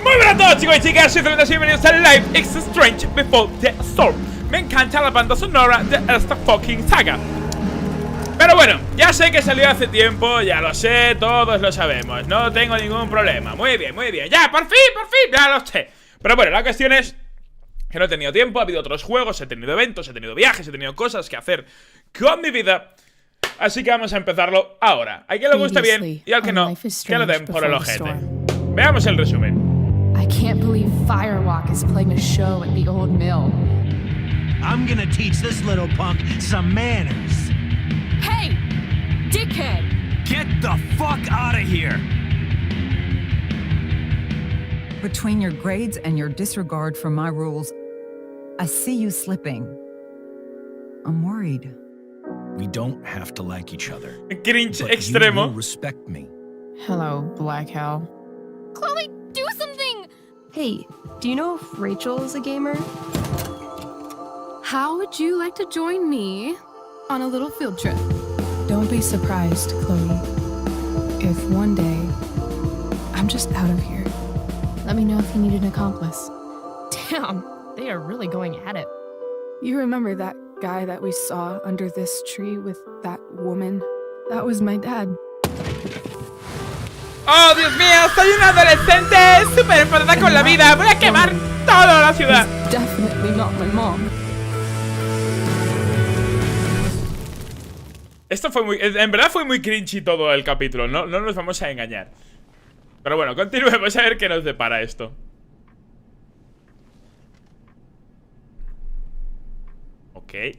Muy buenas a todos, chicos y chicas, soy ZellenDust y bienvenidos a Life is Strange Before the Storm. Me encanta la banda sonora de esta fucking saga. Pero bueno, ya sé que salió hace tiempo, ya lo sé, todos lo sabemos, no tengo ningún problema. Muy bien, ya, por fin, ya lo sé. Pero bueno, la cuestión es que no he tenido tiempo, ha habido otros juegos, he tenido eventos, he tenido viajes, he tenido cosas que hacer con mi vida. Así que vamos a empezarlo ahora. A quien le guste bien y al que no, que lo den por el ojete. Veamos el resumen. I can't believe Firewalk is playing a show at the old mill. I'm gonna teach this little punk some manners. Hey, dickhead! Get the fuck out of here! Between your grades and your disregard for my rules, I see you slipping. I'm worried. We don't have to like each other. Cringe but extremo. You will respect me. Hello, Black Hell. Chloe, do something! Hey, do you know if Rachel is a gamer? How would you like to join me on a little field trip? Don't be surprised, Chloe, if one day I'm just out of here. Let me know if you need an accomplice. Damn, they are really going at it. You remember that guy that we saw under this tree with that woman? That was my dad. ¡Oh, Dios mío! ¡Soy una adolescente súper enfadada con la vida! ¡Voy a quemar toda la ciudad! It's definitely not my mom. Esto fue muy... En verdad fue muy cringy todo el capítulo, no nos vamos a engañar. Pero bueno, continuemos a ver qué nos depara esto. Ok.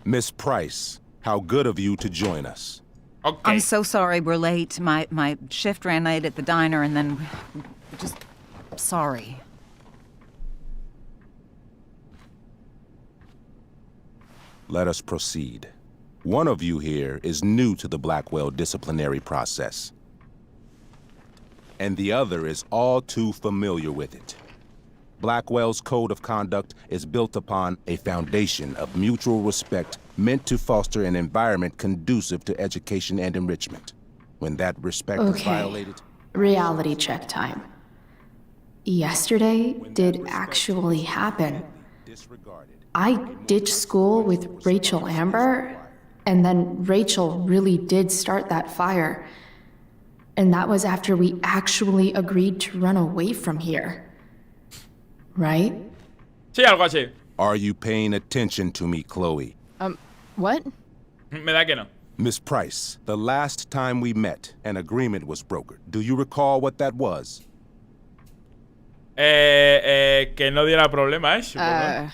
Miss Price, how good of you to join us. Ok. I'm so sorry we're late. My shift ran late at the diner and then just sorry. Let us proceed. One of you here is new to the Blackwell disciplinary process, and the other is all too familiar with it. Blackwell's code of conduct is built upon a foundation of mutual respect meant to foster an environment conducive to education and enrichment. When that respect is violated... Reality check time. Yesterday did actually happen. I ditched school with Rachel Amber, and then Rachel really did start that fire. And that was after we actually agreed to run away from here. Right? Sí, algo así. Are you paying attention to me, Chloe? What? Me da que no. Miss Price, the last time we met, an agreement was brokered. Do you recall what that was? Que no diera problema, supongo.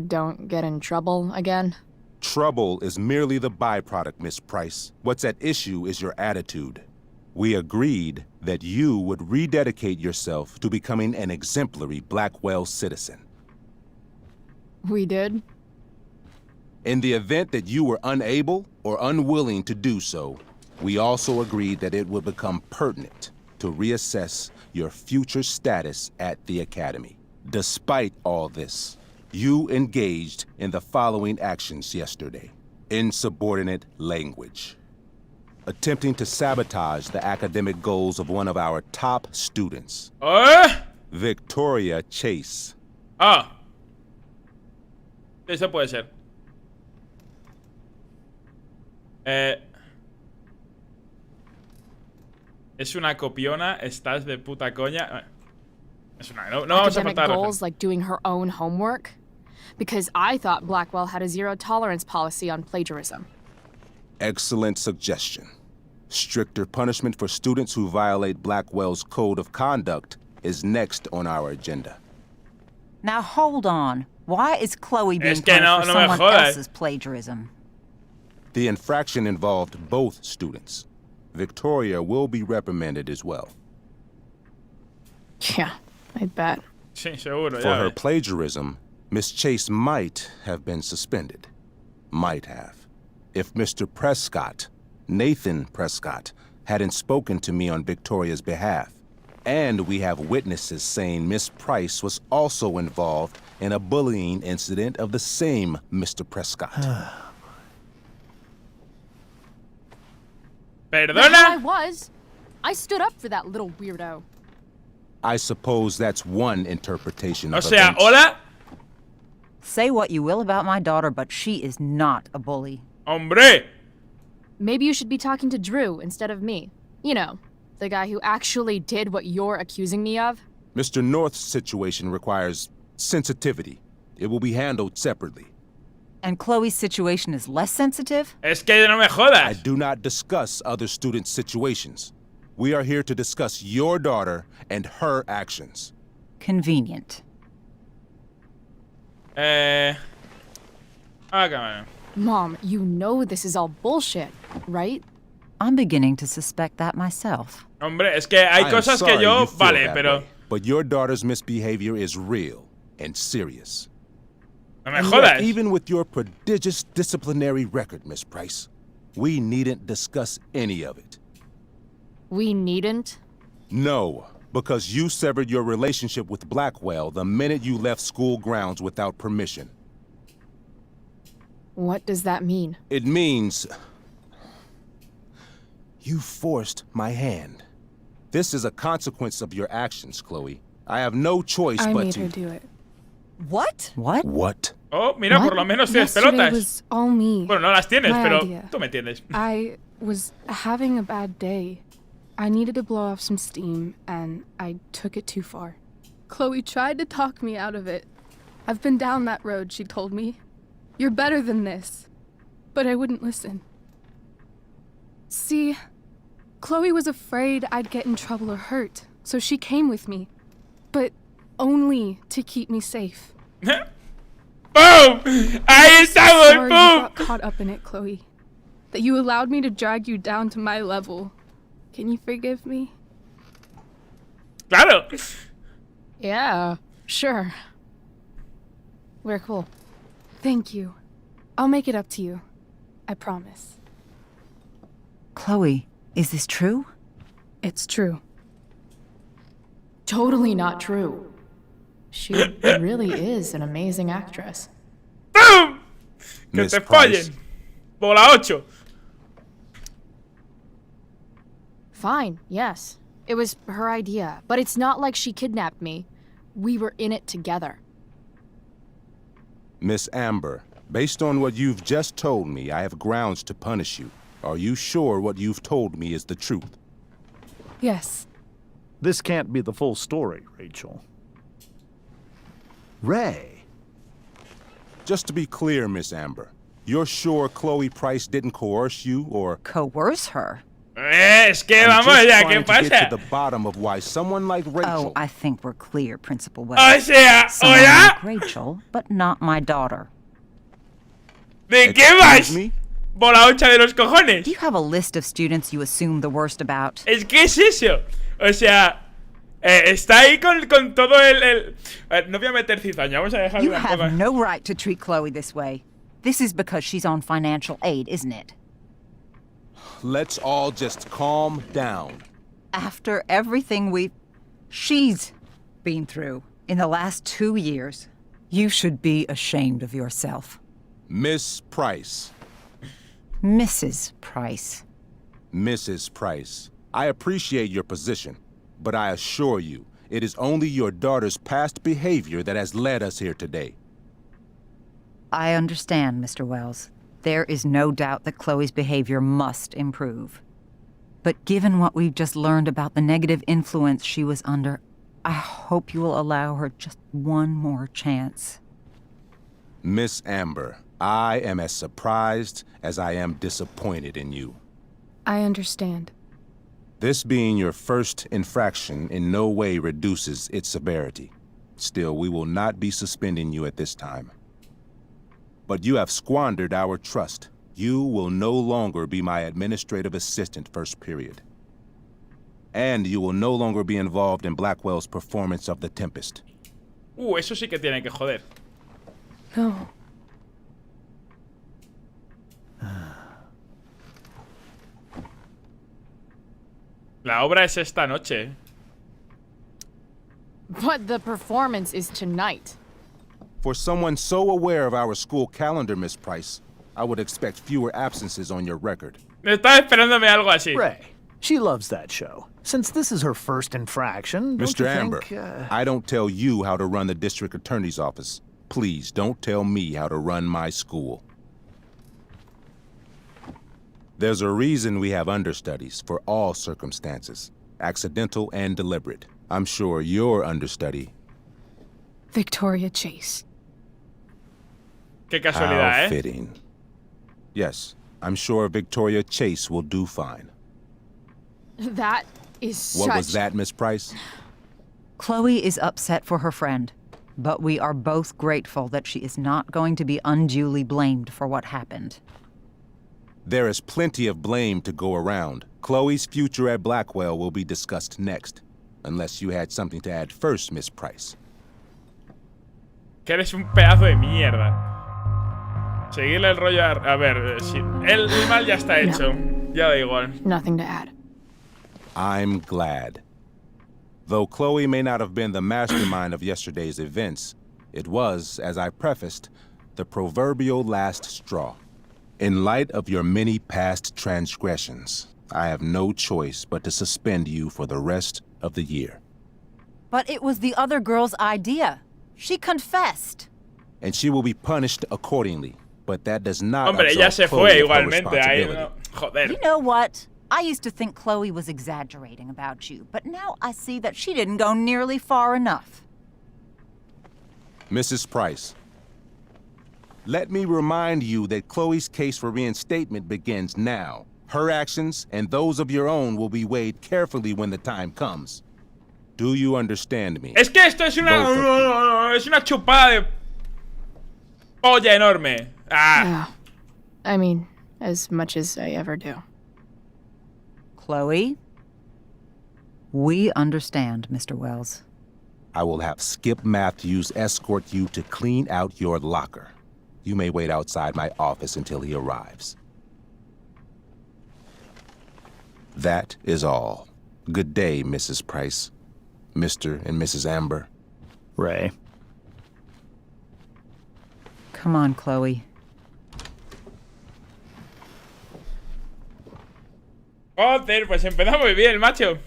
Don't get in trouble again? Trouble is merely the byproduct, Miss Price. What's at issue is your attitude. We agreed that you would rededicate yourself to becoming an exemplary Blackwell citizen. We did? In the event that you were unable or unwilling to do so, we also agreed that it would become pertinent to reassess your future status at the Academy. Despite all this, you engaged in the following actions yesterday. Insubordinate language. Attempting to sabotage the academic goals of one of our top students. Victoria Chase. Ah. Eso puede ser. Es una copiona, estás de puta coña. Es una... No vamos a faltar. Goals like doing her own homework? Because I thought Blackwell had a zero-tolerance policy on plagiarism. Excellent suggestion. Stricter punishment for students who violate Blackwell's code of conduct is next on our agenda. Now hold on. Why is Chloe being Es que punished no for me someone jodas. else's plagiarism? The infraction involved both students. Victoria will be reprimanded as well. Yeah, I bet. Sí, seguro, For ya her ves. plagiarism, Miss Chase might have been suspended. Might have. If Mr. Prescott, Nathan Prescott, hadn't spoken to me on Victoria's behalf. And we have witnesses saying Miss Price was also involved in a bullying incident of the same Mr. Prescott. I ¿Perdona? was. I stood up for that little weirdo. I suppose that's one interpretation O of sea, events. hola. Say what you will about my daughter, but she is not a bully. Hombre. Maybe you should be talking to Drew instead of me. You know, the guy who actually did what you're accusing me of. Mr. North's situation requires sensitivity. It will be handled separately. And Chloe's situation is less sensitive? Es que no me I jodas. do not discuss other students' situations. We are here to discuss your daughter and her actions. Convenient. Ah, cámara. Mom, you know this is all bullshit, right? I'm beginning to suspect that myself. Hombre, es que hay I am cosas que sorry yo. you feel Vale, that pero. way, but your daughter's misbehavior is real and serious. No me And jodas. yet, even with your prodigious disciplinary record, Miss Price, we needn't discuss any of it. We needn't. No, because you severed your relationship with Blackwell the minute you left school grounds without permission. What does that mean? It means you forced my hand. This is a consequence of your actions, Chloe. I have no choice I but made to. her do it. What? What? What? Oh, mira, What? por lo menos tienes Yesterday pelotas. was all me. Bueno, no las tienes, My pero idea. tú me entiendes. I was having a bad day. I needed to blow off some steam, and I took it too far. Chloe tried to talk me out of it. I've been down that road, she told me. You're better than this. But I wouldn't listen. See, Chloe was afraid I'd get in trouble or hurt, so she came with me. But only to keep me safe. ¡Boom! ¡Ahí estamos! Sorry you got ¡Boom! caught up in it, Chloe. That you allowed me to drag you down to my level. Can you forgive me? ¡Claro! Yeah, sure. We're cool. Thank you. I'll make it up to you. I promise. Chloe, is this true? It's true. Totally not true. She really is an amazing actress. ¡Boom! Que Miss te Price. follen. Bola 8. Fine, yes. It was her idea, but it's not like she kidnapped me. We were in it together. Miss Amber, based on what you've just told me, I have grounds to punish you. Are you sure what you've told me is the truth? Yes. This can't be the full story, Rachel. Ray. Just to be clear, Miss Amber, you're sure Chloe Price didn't coerce you or... Coerce her? Es que I'm vamos just ya, ¿qué trying to get pasa? to the bottom of why someone like Rachel... Oh, I think we're clear, Principal Wells. O sea, Someone ¿hola? like Rachel, but not my daughter. ¿De qué Excuse vas? me? Bola 8 de los cojones. Do you have a list of students you assume the worst about? Es que es eso. O sea, está ahí con todo el... no voy a meter cizaña, vamos a dejarlo You un have poco. no right to treat Chloe this way. This is because she's on financial aid, isn't it? Let's all just calm down. After everything she's been through in the last 2 years, you should be ashamed of yourself. Miss Price. Mrs. Price. Mrs. Price, I appreciate your position, but I assure you, it is only your daughter's past behavior that has led us here today. I understand, Mr. Wells. There is no doubt that Chloe's behavior must improve. But given what we've just learned about the negative influence she was under, I hope you will allow her just one more chance. Miss Amber, I am as surprised as I am disappointed in you. I understand. This being your first infraction in no way reduces its severity. Still, we will not be suspending you at this time. But you have squandered our trust. You will no longer be my administrative assistant first period. And you will no longer be involved in Blackwell's performance of The Tempest. Eso sí que tiene que joder. No. La obra es esta noche. But the performance is tonight. For someone so aware of our school calendar, Miss Price, I would expect fewer absences on your record. Estaba esperándome algo así. Ray, she loves that show. Since this is her first infraction, don't Mr. you Amber, think, I don't tell you how to run the district attorney's office. Please don't tell me how to run my school. There's a reason we have understudies for all circumstances, accidental and deliberate. I'm sure your understudy. Victoria Chase. Qué casualidad, How fitting. Yes, I'm sure Victoria Chase will do fine. That is What was that, Miss Price? Chloe is upset for her friend, but we are both grateful that she is not going to be unduly blamed for what happened. There is plenty of blame to go around. Chloe's future at Blackwell will be discussed next. Unless you had something to add first, Miss Price. Que eres un pedazo de mierda. Seguirle el rollo a ver, si el mal ya está hecho. Ya da igual. Nothing to add. I'm glad. Though Chloe may not have been the mastermind of yesterday's events, it was, as I prefaced, the proverbial last straw. In light of your many past transgressions, I have no choice but to suspend you for the rest of the year. But it was the other girl's idea. She confessed. And she will be punished accordingly. But that does not Hombre, ella se absolve Chloe fue of her igualmente. Ahí responsibility. no. Joder. You know what? I used to think Chloe was exaggerating about you, but now I see that she didn't go nearly far enough. Mrs. Price, let me remind you that Chloe's case for reinstatement begins now. Her actions and those of your own will be weighed carefully when the time comes. Do you understand me? Es que esto es una chupada de olla enorme. Ah. Yeah. I mean, as much as I ever do. Chloe? We understand, Mr. Wells. I will have Skip Matthews escort you to clean out your locker. You may wait outside my office until he arrives. That is all. Good day, Mrs. Price. Mr. and Mrs. Amber. Ray. Come on, Chloe. Joder, pues empezamos muy bien, macho.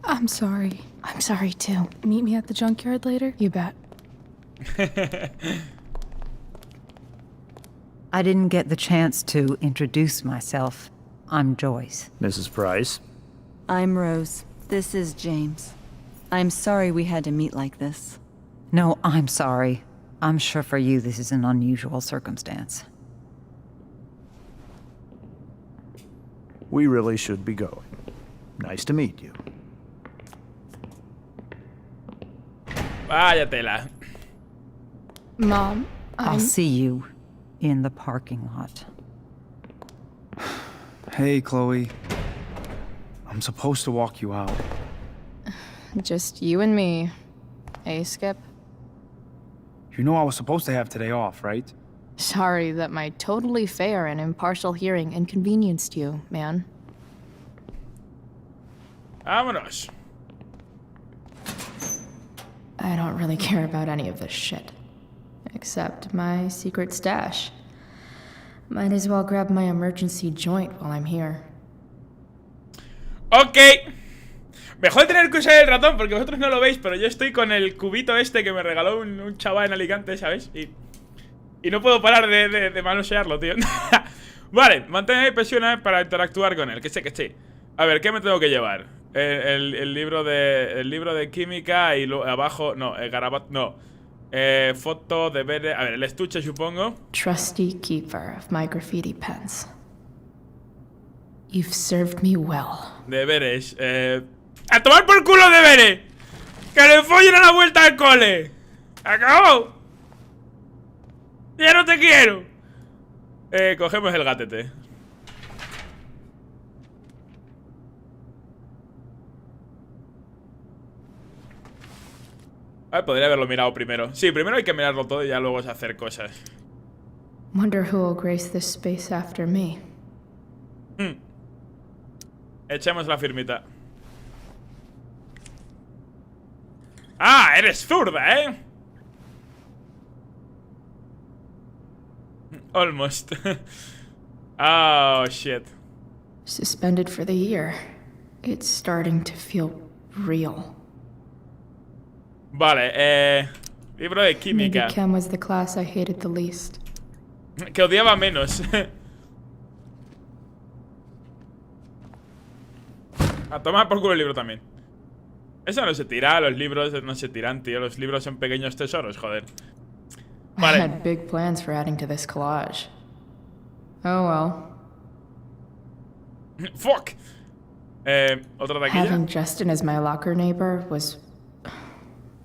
I'm sorry. I'm sorry too. Meet me at the junkyard later? You bet. I didn't get the chance to introduce myself. I'm Joyce. Mrs. Price. I'm Rose. This is James. I'm sorry we had to meet like this. No, I'm sorry. I'm sure for you this is an unusual circumstance. We really should be going. Nice to meet you. Vaya tela. Mom, I'll see you in the parking lot. Hey, Chloe. I'm supposed to walk you out. Just you and me. Hey, Skip. You know I was supposed to have today off, right? Sorry that my totally fair and impartial hearing inconvenienced you, man. Vámonos. I don't really care about any of this shit. Except my secret stash. Might as well grab my emergency joint while I'm here. Ok. Mejor tener que usar el ratón porque vosotros no lo veis, pero yo estoy con el cubito este que me regaló un chaval en Alicante, ¿sabes? Y no puedo parar de manosearlo, tío. Vale, mantén presiona para interactuar con él, que sé. A ver, ¿qué me tengo que llevar? El libro de química y abajo, no, el garabato, no. Foto, deberes, a ver, el estuche supongo. Trusty keeper of my graffiti pens. You've served me well. Deberes, ¡a tomar por culo deberes! ¡Que le follen a la vuelta al cole! ¡Acabó! ¡Ya no te quiero! Cogemos el gatete. A ver, podría haberlo mirado primero. Sí, primero hay que mirarlo todo y ya luego es hacer cosas. Wonder who will grace this space after me. Echemos la firmita. Ah, eres zurda, ¿eh? Almost. Oh, shit. Suspended for the year. It's starting to feel real. Vale, libro de Maybe química. chem was the class I hated the least. Que odiaba menos. A tomar por culo el libro también. Eso no se tira, los libros no se tiran, tío. Los libros son pequeños tesoros, joder. I Vale. had big plans for adding to this collage. Oh well. Fuck. Otra taquilla. Having Justin as my locker neighbor was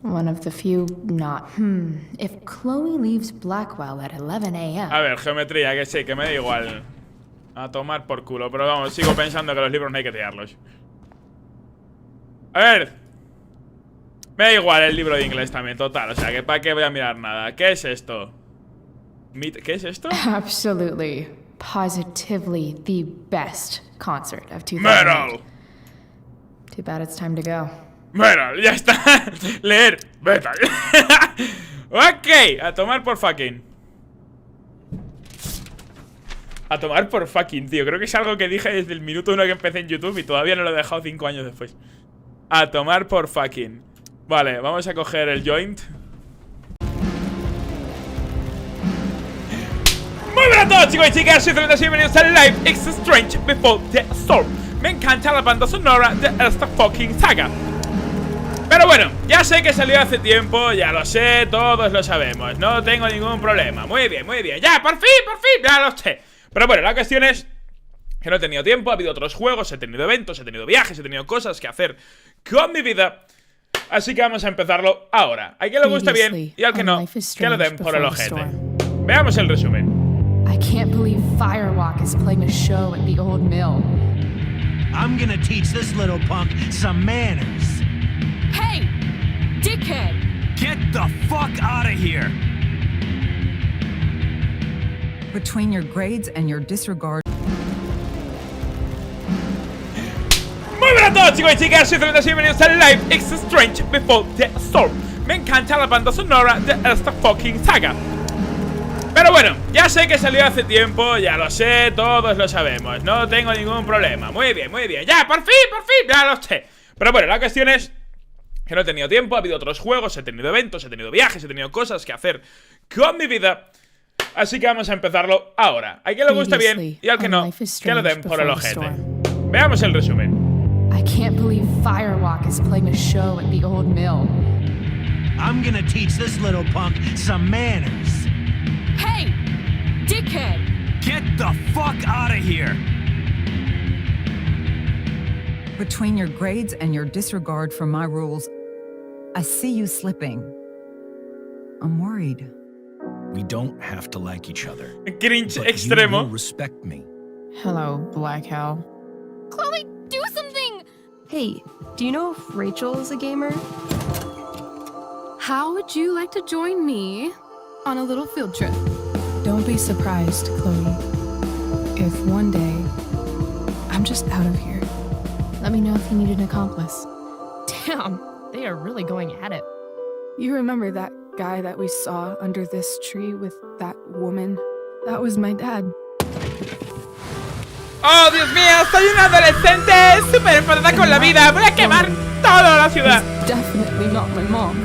one of the few not. If Chloe leaves Blackwell at 11 a.m. A ver, geometría, que sí, que me da igual. A tomar por culo. Pero vamos, sigo pensando que los libros no hay que tirarlos. A ver. Me da igual el libro de inglés también, total. O sea, que para qué voy a mirar nada. ¿Qué es esto? ¿Qué es esto? Absolutely, positively the best concert of 2008. Metal. Too bad it's time to go. Metal, ya está. Leer. Metal. Ok, a tomar por fucking. A tomar por fucking, tío. Creo que es algo que dije desde el minuto 1 que empecé en YouTube y todavía no lo he dejado 5 años después. A tomar por fucking. Vale, vamos a coger el joint. Muy buenas a todos, chicos y chicas, soy ZellenDust y bienvenidos al Life is Strange Before the Storm. Me encanta la banda sonora de esta fucking saga. Pero bueno, ya sé que salió hace tiempo, ya lo sé, todos lo sabemos. No tengo ningún problema, muy bien, ya, por fin, ya lo sé. Pero bueno, la cuestión es que no he tenido tiempo, ha habido otros juegos, he tenido eventos, he tenido viajes, he tenido cosas que hacer con mi vida. Así que vamos a empezarlo ahora. A quien le guste bien y al que no, que lo den por el ojete. Veamos el resumen. I can't believe Firewalk is playing a show at the old mill. I'm gonna teach this little punk some manners. Hey, dickhead! Get the fuck out of here! Between your grades and your disregard. Muy buenas a todos, chicos y chicas, soy ZellenDust y bienvenidos al Life is Strange Before the Storm. Me encanta la banda sonora de esta fucking saga. Pero bueno, ya sé que salió hace tiempo, ya lo sé, todos lo sabemos. No tengo ningún problema, muy bien, ya, por fin, ya lo sé. Pero bueno, la cuestión es que no he tenido tiempo, ha habido otros juegos, he tenido eventos, he tenido viajes, he tenido cosas que hacer con mi vida. Así que vamos a empezarlo ahora. A quien le guste bien y al que no, que lo den por el ojete. Veamos el resumen. I can't believe Firewalk is playing a show at the old mill. I'm gonna teach this little punk some manners. Hey, dickhead! Get the fuck out of here! Between your grades and your disregard for my rules, I see you slipping. I'm worried. We don't have to like each other. Cringe But extremo. you will respect me. Hello, Black Hell. Chloe, do something! Hey, do you know if Rachel is a gamer? How would you like to join me on a little field trip? Don't be surprised, Chloe, if one day I'm just out of here. Let me know if you need an accomplice. Damn, they are really going at it. You remember that guy that we saw under this tree with that woman? That was my dad. ¡Oh, Dios mío! ¡Soy una adolescente súper enfadada con la vida! ¡Voy a quemar toda la ciudad! It's definitely not my mom.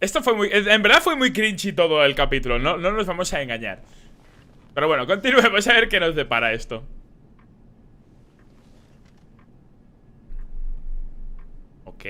Esto fue muy... En verdad fue muy cringy todo el capítulo, no nos vamos a engañar. Pero bueno, continuemos a ver qué nos depara esto. Ok.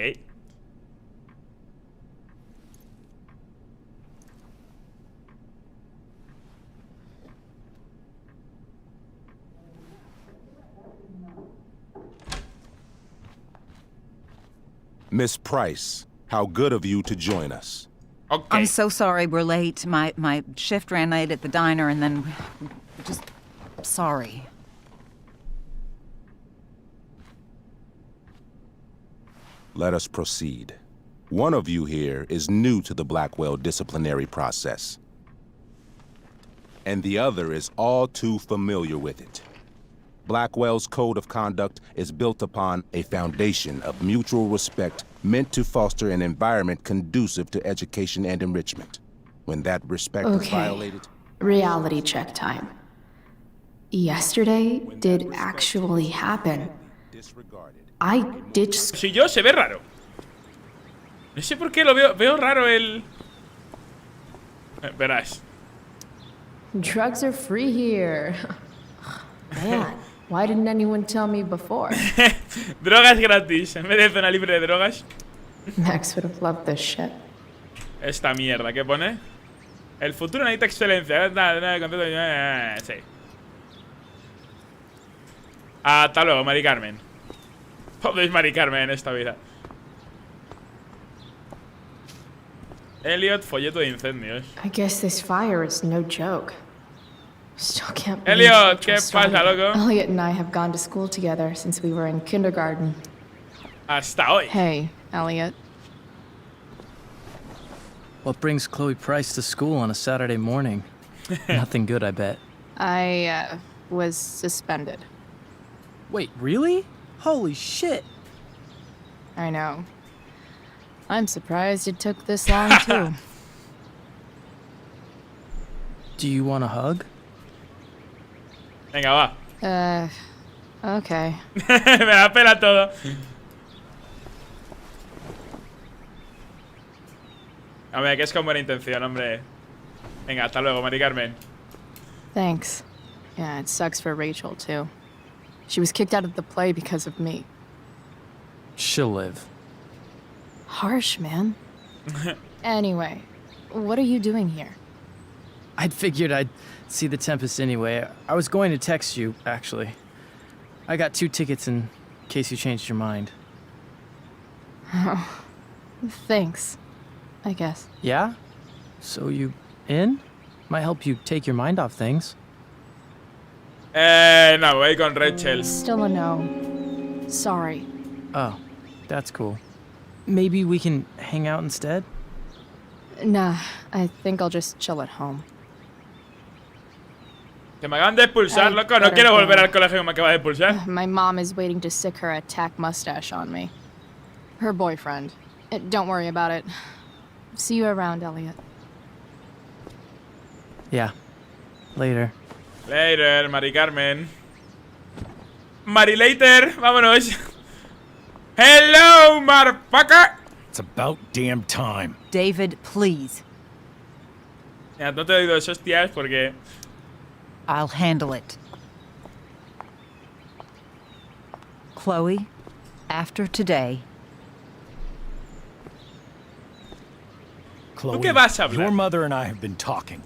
Miss Price, how good of you to join us. Okay. I'm so sorry we're late. My shift ran late at the diner and then just sorry. Let us proceed. One of you here is new to the Blackwell disciplinary process. and the other is all too familiar with it. Blackwell's code of conduct is built upon a foundation of mutual respect meant to foster an environment conducive to education and enrichment. When that respect is violated... Reality check time. Yesterday did actually happen. I ditched... Si yo se ve raro. No sé por qué lo veo raro el... Verás. Drugs are free here. Man, why didn't anyone tell me before? Drogas gratis. En vez de zona libre de drogas. Max would have loved this shit. Esta mierda, ¿qué pone? El futuro necesita excelencia. Sí. Hasta luego, Mari Carmen. Podéis Mari Carmen en esta vida. Elliot, folleto de incendios. I guess this fire is no joke. Still can't believe Elliot, ¿qué Rachel started pasa, it. loco? Elliot and I have gone to school together since we were in kindergarten. Hasta hoy. Hey, Elliot. What brings Chloe Price to school on a Saturday morning? Nothing good, I bet. I was suspended. Wait, really? Holy shit! I know. I'm surprised it took this long, too. Do you want a hug? Venga, va. Okay. Me la pela todo. A ver, que es con buena intención, hombre. Venga, hasta luego, Mari Carmen. Thanks. Yeah, it sucks for Rachel, too. She was kicked out of the play because of me. She'll live. Harsh, man. Anyway, what are you doing here? I'd figured I'd see the Tempest anyway. I was going to text you, actually. I got 2 tickets in case you changed your mind. Oh, thanks. I guess. Yeah? So you in? Might help you take your mind off things. No, voy con Rachel. Still a no. Sorry. Oh, that's cool. Maybe we can hang out instead? Nah, I think I'll just chill at home. Que me acaban de expulsar, loco. No quiero volver al colegio que me acaba de expulsar. My mom is waiting to sick her attack mustache on me. Her boyfriend. Don't worry about it. See you around, Elliot. Yeah. Later. Later, Mari Carmen. Mari later. Vámonos. Hello, motherfucker. It's about damn time. David, please. Ya, no te doy 2 hostias porque... I'll handle it. Chloe, after today... Chloe, qué vas a hablar? your mother and I have been talking.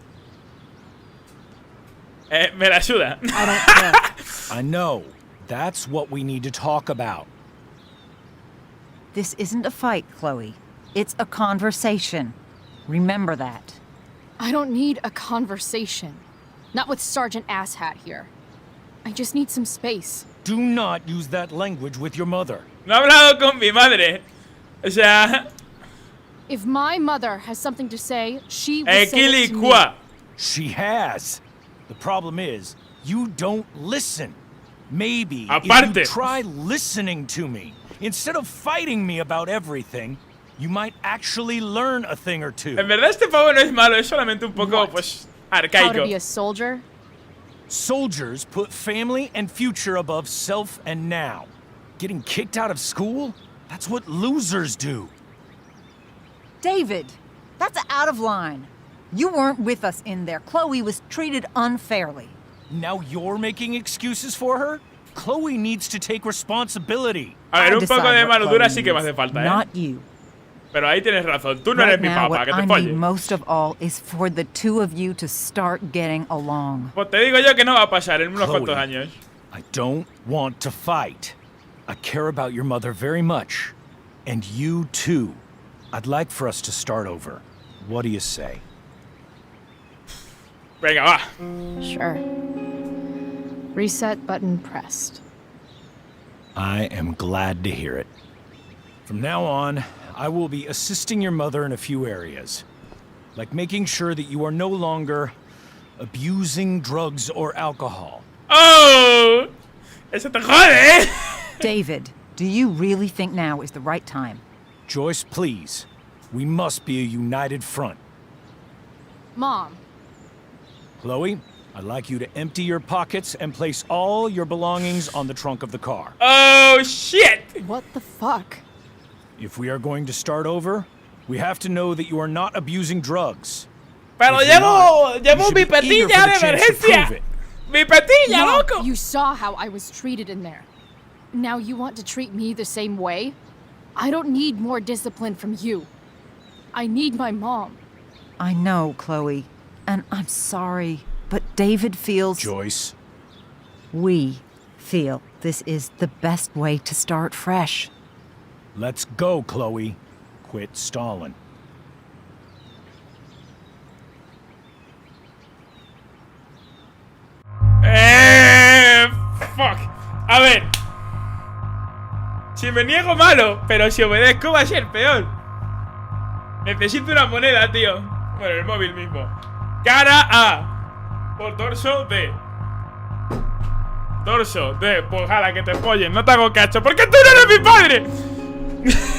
Me la ayuda. I don't care. I know. That's what we need to talk about. This isn't a fight, Chloe. It's a conversation. Remember that. I don't need a conversation. Not with Sergeant Asshat here. I just need some space. Do not use that language with your mother. No he hablado con mi madre. O sea... If my mother has something to say, she will say it to me. She has. The problem is, you don't listen. Maybe Aparte. if you try listening to me, instead of fighting me about everything, you might actually learn a thing or two. En verdad este pavo no es malo, es solamente un poco, pues, arcaico. How to be a soldier? Soldiers put family and future above self and now. Getting kicked out of school? That's what losers do. David, that's out of line. You weren't with us in there. Chloe was treated unfairly. Now you're making excuses for her? Chloe needs to take responsibility. A ver, un poco de mano dura sí que me hace falta, ¿eh? Not you. Pero ahí tienes razón. Tú no eres mi papá, que te What I folle. need most of all is for the two of you to start getting along. Pues te digo yo que no va a pasar en unos Chloe, cuantos años. I don't want to fight. I care about your mother very much. And you too. I'd like for us to start over. What do you say? Venga, va. Sure. Reset button pressed. I am glad to hear it. From now on, I will be assisting your mother in a few areas. Like making sure that you are no longer abusing drugs or alcohol. ¡Oh! Eso te jode, ¿eh? David, do you really think now is the right time? Joyce, please. We must be a united front. Mom. Chloe, I'd like you to empty your pockets and place all your belongings on the trunk of the car. Oh, shit! What the fuck? If we are going to start over, we have to know that you are not abusing drugs. Pero llevo mi patilla de emergencia. Mi patilla, loco. You saw how I was treated in there. Now you want to treat me the same way? I don't need more discipline from you. I need my mom. I know, Chloe, and I'm sorry, but David feels... Joyce. We feel this is the best way to start fresh. Let's go, Chloe. Quit stalling. Fuck. A ver. Si me niego malo, pero si obedezco va a ser peor. Necesito una moneda, tío. Bueno, el móvil mismo. Cara A. Por dorso D. Dorso D. Pues jala, que te follen. No te hago cacho. ¿Por qué tú no eres mi padre?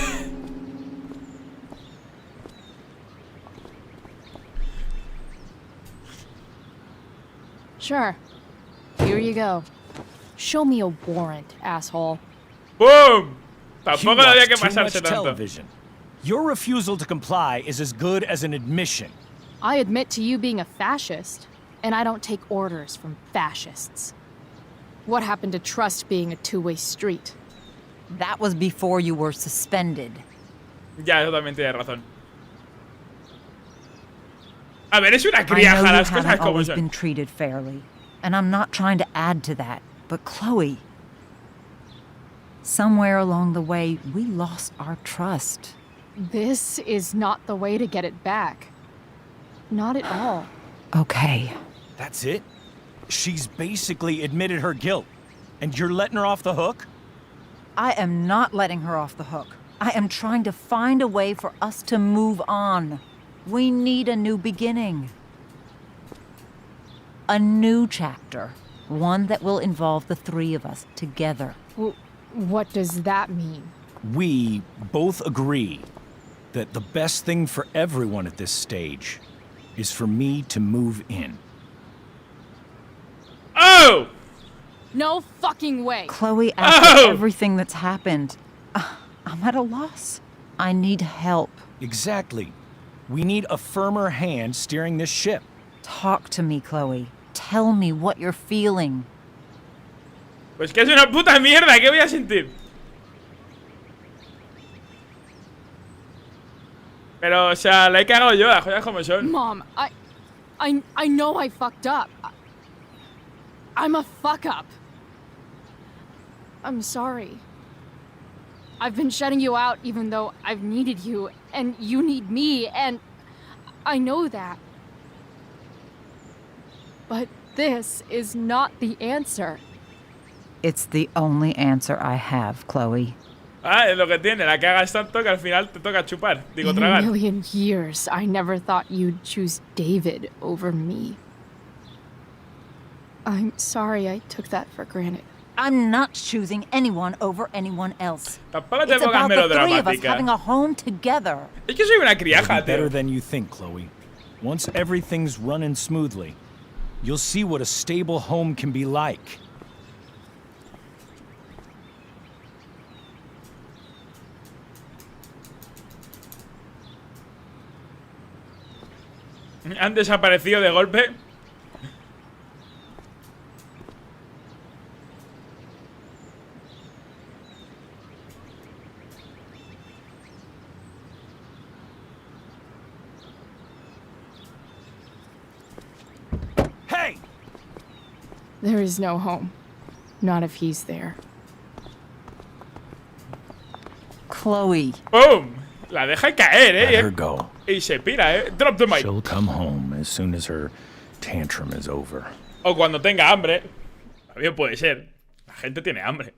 Sure. Here you go. Show me a warrant, asshole. ¡Boom! Tampoco You había que watch too pasarse much tanto. television. Your refusal to comply is as good as an admission. I admit to you being a fascist, and I don't take orders from fascists. What happened to trust being a two-way street? That was before you were suspended. Ya, eso también tiene razón. A ver, es una I criaja, know you las cosas haven't como always son. been treated fairly, and I'm not trying to add to that, but Chloe, somewhere along the way, we lost our trust. This is not the way to get it back. Not at all. Okay. That's it? She's basically admitted her guilt, and you're letting her off the hook? I am not letting her off the hook. I am trying to find a way for us to move on. We need a new beginning. A new chapter. One that will involve the three of us together. What does that mean? We both agree that the best thing for everyone at this stage is for me to move in. Oh! No fucking way! Chloe, after everything that's happened, I'm at a loss. I need help. Exactly. We need a firmer hand steering this ship. Talk to me, Chloe. Tell me what you're feeling. Pues que es una puta mierda, ¿qué voy a sentir? Pero, o sea, la he cagado yo, las cosas como son. Mom, I know I fucked up. I'm a fuck up. I'm sorry. I've been shutting you out even though I've needed you, and you need me, and I know that. But this is not the answer. It's the only answer I have, Chloe. Ah, es lo que tiene, la cagas tanto que al final te toca chupar, digo In tragar. a million years, I never thought you'd choose David over me. I'm sorry I took that for granted. I'm not choosing anyone over anyone else. Tampoco te It's pongas about the three of us melodramática. having a home together. Es que soy una It'll criaja, be better tío. than you think, Chloe. Once everything's running smoothly, you'll see what a stable home can be like. Han desaparecido de golpe. Hey! There is no home. Not if he's there. Chloe. ¡Pum! La deja caer, Let her go. Y se pira, Drop the mic. She'll come home as soon as her tantrum is over. O cuando tenga hambre. También puede ser. La gente tiene hambre.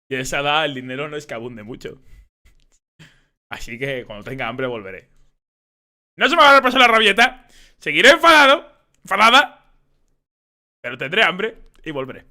Y a esa edad el dinero no es que abunde mucho. Así que cuando tenga hambre volveré. No se me va a dar paso la rabieta. Seguiré enfadado. Enfadada. Pero tendré hambre y volveré.